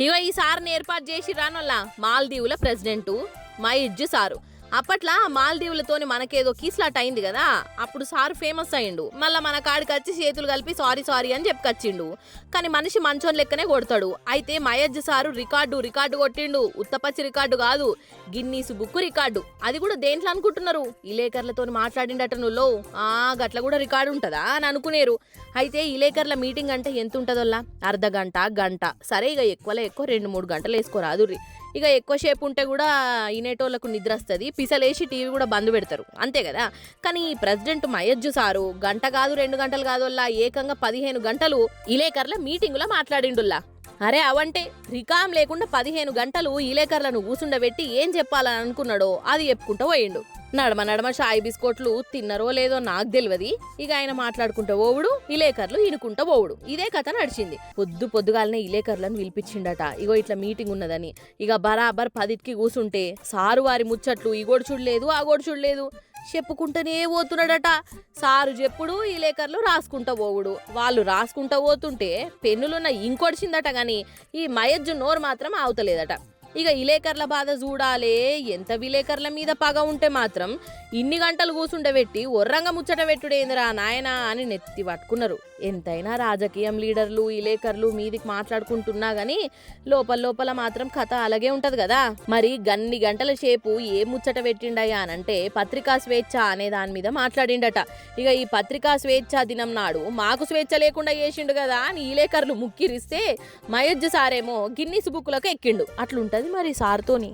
ఇగో ఈ సార్ని ఏర్పాటు చేసి రానోళ్ళ మాల్దీవుల ప్రెసిడెంట్ మయిజ్ సారు. అప్పట్లో మాల్దీవులతోని మనకేదో కీస్లాట్ అయింది కదా, అప్పుడు సార్ ఫేమస్ అయ్యిండు. మళ్ళీ మన కాడికి వచ్చి చేతులు కలిపి సారీ సారీ అని చెప్పుకొచ్చిండు. కానీ మనిషి మంచోని లెక్కనే కొడతాడు. అయితే మయజ్ సారు రికార్డు కొట్టిండు. ఉత్తపచ్చి రికార్డు కాదు, గిన్నీస్ బుక్ రికార్డు. అది కూడా దేంట్లో అనుకుంటున్నారు? విలేకరులతో మాట్లాడిండటనులో గట్ల కూడా రికార్డు ఉంటుందా అని అనుకునేరు. అయితే విలేకరుల మీటింగ్ అంటే ఎంత ఉంటుందోలా? అర్ధగంట గంట. సరే ఇక ఎక్కువ 2-3 గంటలు వేసుకోరాదు. ఇక ఎక్కువసేపు ఉంటే కూడా ఇనేటోళ్లకు నిద్ర వస్తుంది, పిసలేసి టీవీ కూడా బంద్ పెడతారు, అంతే కదా. కానీ ప్రెసిడెంట్ మయజ్జు సారు గంట కాదు 2 గంటలు కాదోల్లా ఏకంగా 15 గంటలు ఇలేకర్ల మీటింగులో మాట్లాడిండుల్లా. అరే అవంటే రికామ్ లేకుండా 15 గంటలు ఇలేకర్లను కూసుండబెట్టి ఏం చెప్పాలని అనుకున్నాడో అది చెప్పుకుంటూ పోయిండు. నడమ షాయి బిస్కోట్లు తిన్నరో లేదో నాకు తెలియదు. ఇక ఆయన మాట్లాడుకుంటూ పోవుడు, ఇలేకర్లు ఇనుకుంటూ పోవుడు. ఇదే కథ నడిచింది. పొద్దుగాలనే ఇలేకర్లను పిలిపించిండట. ఇగో ఇట్లా మీటింగ్ ఉన్నదని. ఇక బరాబర్ 10కి కూసుంటే సారు వారి ముచ్చట్లు ఇగోడు చూడలేదు ఆగోడు చూడలేదు చెప్పుకుంటూనే పోతున్నాడట. సారు చెప్పుడు ఇలేకర్లు రాసుకుంటూ పోవుడు. వాళ్ళు రాసుకుంటూ పోతుంటే పెన్నులున్న ఇంకొడిచిందట. గాని ఈ మయజ్జు నోరు మాత్రం ఆవుతలేదట. ఇక ఇలేకర్ల బాధ చూడాలే. ఎంత విలేకర్ల మీద పగ ఉంటే మాత్రం ఇన్ని గంటలు కూసుండబెట్టి ఒర్రంగా ముచ్చట పెట్టుడేందిరా నాయనా అని నెత్తి పట్టుకున్నారు. ఎంతైనా రాజకీయం లీడర్లు ఇలేకర్లు మీదికి మాట్లాడుకుంటున్నా గానీ లోపల మాత్రం కథ అలాగే ఉంటది కదా. మరి గన్ని గంటల సేపు ఏ ముచ్చట పెట్టిండయా అనంటే పత్రికా స్వేచ్ఛ అనే దాని మీద మాట్లాడిండట. ఇక ఈ పత్రికా స్వేచ్ఛ దినం నాడు మాకు స్వేచ్ఛ లేకుండా చేసిండు కదా అని ఇలేకర్లు ముక్కిరిస్తే మయజ్జు సారేమో గిన్నీస్ బుక్కులకు ఎక్కిండు. అట్లుంటది మరి సార్తోని.